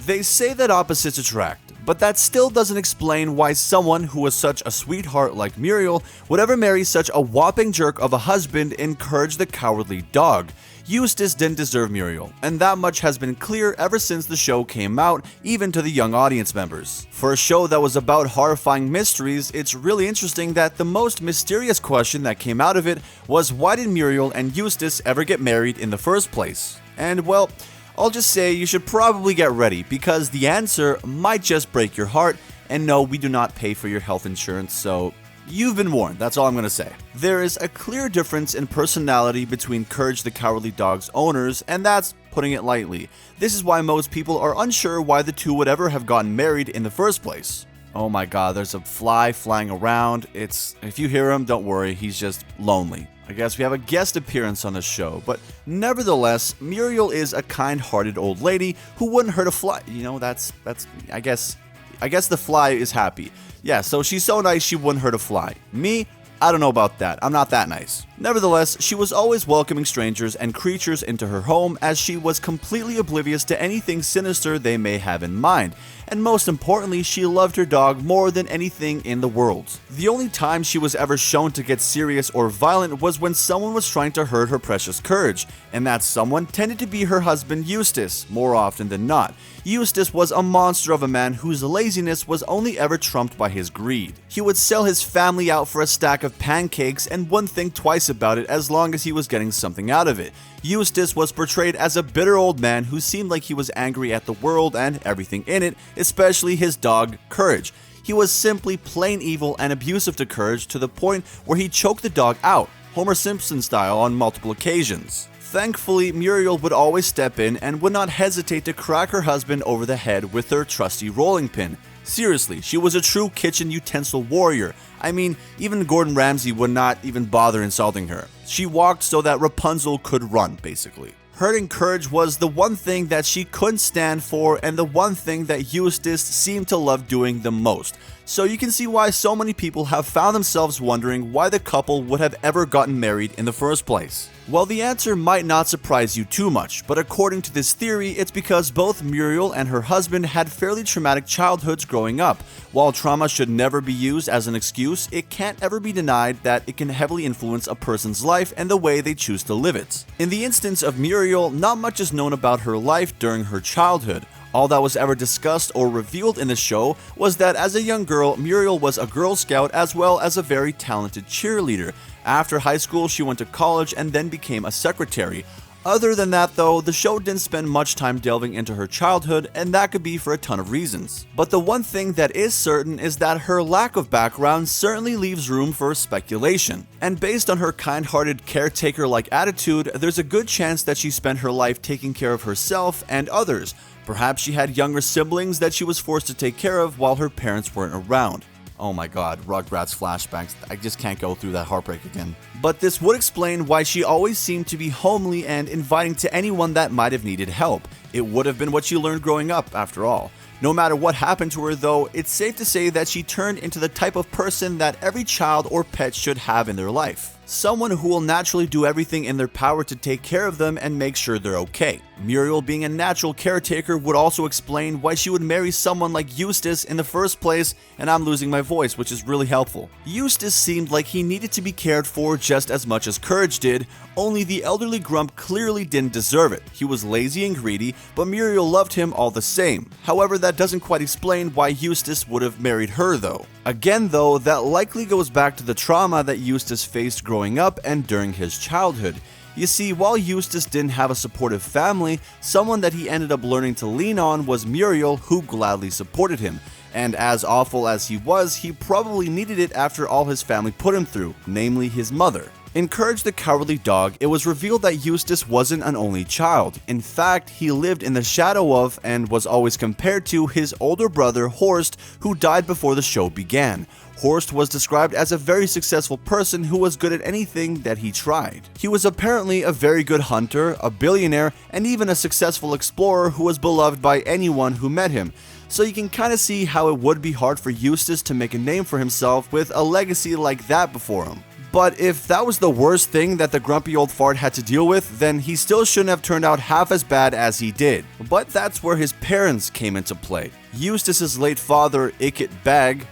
They say that opposites attract, but that still doesn't explain why someone who was such a sweetheart like Muriel would ever marry such a whopping jerk of a husband and encourage the cowardly dog. Eustace didn't deserve Muriel, and that much has been clear ever since the show came out, even to the young audience members. For a show that was about horrifying mysteries, it's really interesting that the most mysterious question that came out of it was, why did Muriel and Eustace ever get married in the first place? And well, I'll just say you should probably get ready, because the answer might just break your heart, and no, we do not pay for your health insurance, so you've been warned, that's all I'm gonna say. There is a clear difference in personality between Courage the Cowardly Dog's owners, and that's putting it lightly. This is why most people are unsure why the two would ever have gotten married in the first place. Oh my god, there's a fly flying around. If you hear him, don't worry, he's just lonely. I guess we have a guest appearance on the show, but nevertheless, Muriel is a kind-hearted old lady who wouldn't hurt a fly. You know, I guess the fly is happy. Yeah, so she's so nice she wouldn't hurt a fly. Me? I don't know about that. I'm not that nice. Nevertheless, she was always welcoming strangers and creatures into her home, as she was completely oblivious to anything sinister they may have in mind. And most importantly, she loved her dog more than anything in the world. The only time she was ever shown to get serious or violent was when someone was trying to hurt her precious Courage, and that someone tended to be her husband Eustace, more often than not. Eustace was a monster of a man whose laziness was only ever trumped by his greed. He would sell his family out for a stack of pancakes and wouldn't think twice about it as long as he was getting something out of it. Eustace was portrayed as a bitter old man who seemed like he was angry at the world and everything in it, especially his dog, Courage. He was simply plain evil and abusive to Courage to the point where he choked the dog out, Homer Simpson style, on multiple occasions. Thankfully, Muriel would always step in and would not hesitate to crack her husband over the head with her trusty rolling pin. Seriously, she was a true kitchen utensil warrior. I mean, even Gordon Ramsay would not even bother insulting her. She walked so that Rapunzel could run, basically. Hurting Courage was the one thing that she couldn't stand for, and the one thing that Eustace seemed to love doing the most. So you can see why so many people have found themselves wondering why the couple would have ever gotten married in the first place. Well, the answer might not surprise you too much, but according to this theory, it's because both Muriel and her husband had fairly traumatic childhoods growing up. While trauma should never be used as an excuse, it can't ever be denied that it can heavily influence a person's life and the way they choose to live it. In the instance of Muriel, not much is known about her life during her childhood. All that was ever discussed or revealed in the show was that as a young girl, Muriel was a Girl Scout as well as a very talented cheerleader. After high school, she went to college and then became a secretary. Other than that though, the show didn't spend much time delving into her childhood, and that could be for a ton of reasons. But the one thing that is certain is that her lack of background certainly leaves room for speculation. And based on her kind-hearted caretaker-like attitude, there's a good chance that she spent her life taking care of herself and others. Perhaps she had younger siblings that she was forced to take care of while her parents weren't around. Oh my god, Rugrats flashbacks, I just can't go through that heartbreak again. But this would explain why she always seemed to be homely and inviting to anyone that might have needed help. It would have been what she learned growing up, after all. No matter what happened to her though, it's safe to say that she turned into the type of person that every child or pet should have in their life. Someone who will naturally do everything in their power to take care of them and make sure they're okay. Muriel being a natural caretaker would also explain why she would marry someone like Eustace in the first place, and I'm losing my voice, which is really helpful. Eustace seemed like he needed to be cared for just as much as Courage did, only the elderly grump clearly didn't deserve it. He was lazy and greedy, but Muriel loved him all the same. However, that doesn't quite explain why Eustace would have married her though. Again though, that likely goes back to the trauma that Eustace faced growing up and during his childhood. You see, while Eustace didn't have a supportive family, someone that he ended up learning to lean on was Muriel, who gladly supported him. And as awful as he was, he probably needed it after all his family put him through, namely his mother. In Courage the Cowardly Dog, it was revealed that Eustace wasn't an only child. In fact, he lived in the shadow of, and was always compared to, his older brother Horst, who died before the show began. Horst was described as a very successful person who was good at anything that he tried. He was apparently a very good hunter, a billionaire, and even a successful explorer who was beloved by anyone who met him. So you can kind of see how it would be hard for Eustace to make a name for himself with a legacy like that before him. But if that was the worst thing that the grumpy old fart had to deal with, then he still shouldn't have turned out half as bad as he did. But that's where his parents came into play. Eustace's late father, Bagge,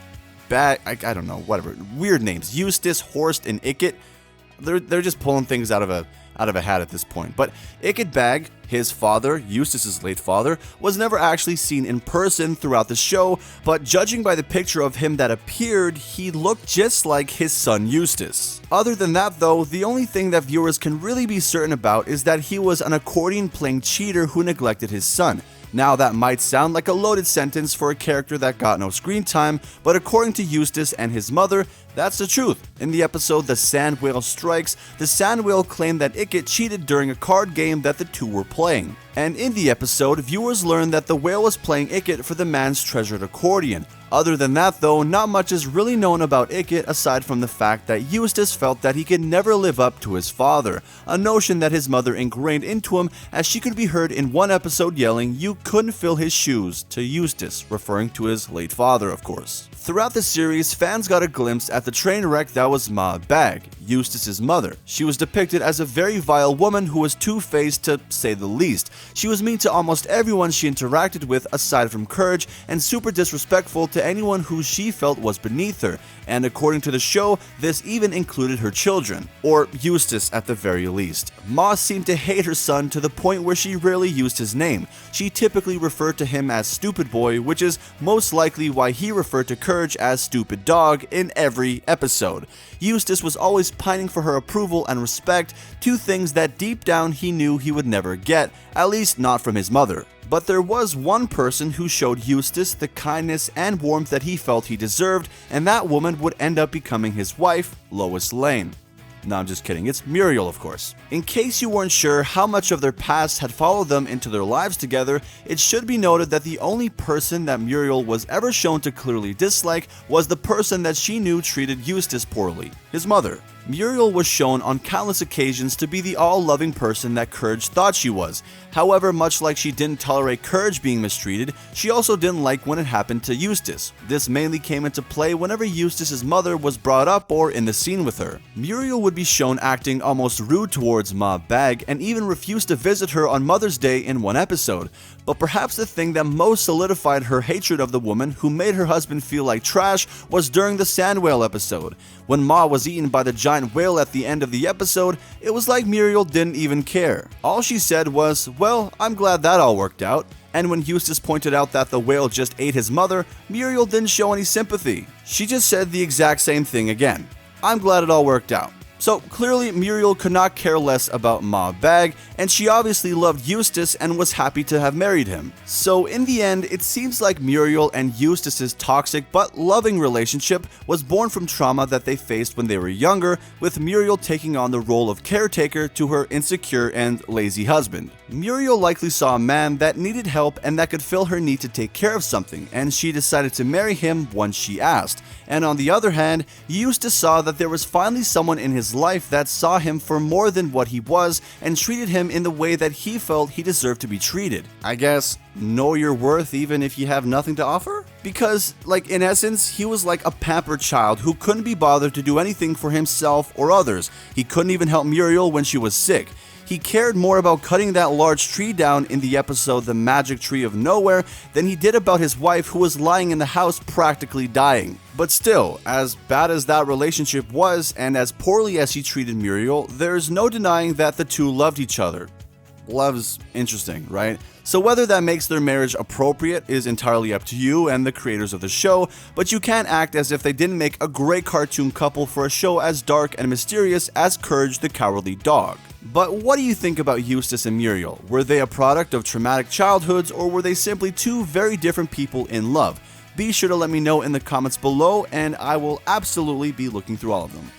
I don't know, whatever, weird names, Eustace, Horst, and Ickett. They're just pulling things out of a hat at this point. But Bagge, his father, Eustace's late father, was never actually seen in person throughout the show, but judging by the picture of him that appeared, he looked just like his son Eustace. Other than that though, the only thing that viewers can really be certain about is that he was an accordion-playing cheater who neglected his son. Now that might sound like a loaded sentence for a character that got no screen time, but according to Eustace and his mother, that's the truth. In the episode The Sand Whale Strikes, the sand whale claimed that Ickett cheated during a card game that the two were playing. And in the episode, viewers learned that the whale was playing Ickett for the man's treasured accordion. Other than that though, not much is really known about Ickett aside from the fact that Eustace felt that he could never live up to his father, a notion that his mother ingrained into him, as she could be heard in one episode yelling, "You couldn't fill his shoes," to Eustace, referring to his late father of course. Throughout the series, fans got a glimpse at the train wreck that was Ma Bagge, Eustace's mother. She was depicted as a very vile woman who was two-faced to say the least. She was mean to almost everyone she interacted with aside from Courage, and super disrespectful to anyone who she felt was beneath her, and according to the show, this even included her children, or Eustace at the very least. Ma seemed to hate her son to the point where she rarely used his name. She typically referred to him as Stupid Boy, which is most likely why he referred to Courage as Stupid Dog in every episode. Eustace was always pining for her approval and respect, two things that deep down he knew he would never get, at least not from his mother. But there was one person who showed Eustace the kindness and warmth that he felt he deserved, and that woman would end up becoming his wife, Lois Lane. No, I'm just kidding, it's Muriel of course. In case you weren't sure how much of their past had followed them into their lives together, it should be noted that the only person that Muriel was ever shown to clearly dislike was the person that she knew treated Eustace poorly, his mother. Muriel was shown on countless occasions to be the all-loving person that Courage thought she was. However, much like she didn't tolerate Courage being mistreated, she also didn't like when it happened to Eustace. This mainly came into play whenever Eustace's mother was brought up or in the scene with her. Muriel would be shown acting almost rude towards Ma Bagge and even refused to visit her on Mother's Day in one episode. But perhaps the thing that most solidified her hatred of the woman who made her husband feel like trash was during the sand whale episode. When Ma was eaten by the giant whale at the end of the episode, it was like Muriel didn't even care. All she said was, "Well, I'm glad that all worked out." And when Eustace pointed out that the whale just ate his mother, Muriel didn't show any sympathy. She just said the exact same thing again. "I'm glad it all worked out." So clearly Muriel could not care less about Ma Bagge, and she obviously loved Eustace and was happy to have married him. So in the end, it seems like Muriel and Eustace's toxic but loving relationship was born from trauma that they faced when they were younger, with Muriel taking on the role of caretaker to her insecure and lazy husband. Muriel likely saw a man that needed help and that could fill her need to take care of something, and she decided to marry him once she asked. And on the other hand, Eustace saw that there was finally someone in his life that saw him for more than what he was and treated him in the way that he felt he deserved to be treated. I guess, know your worth even if you have nothing to offer? Because, in essence, he was like a pampered child who couldn't be bothered to do anything for himself or others. He couldn't even help Muriel when she was sick. He cared more about cutting that large tree down in the episode The Magic Tree of Nowhere than he did about his wife who was lying in the house practically dying. But still, as bad as that relationship was and as poorly as he treated Muriel, there's no denying that the two loved each other. Love's interesting, right? So whether that makes their marriage appropriate is entirely up to you and the creators of the show, but you can't act as if they didn't make a great cartoon couple for a show as dark and mysterious as Courage the Cowardly Dog. But what do you think about Eustace and Muriel? Were they a product of traumatic childhoods, or were they simply two very different people in love? Be sure to let me know in the comments below, and I will absolutely be looking through all of them.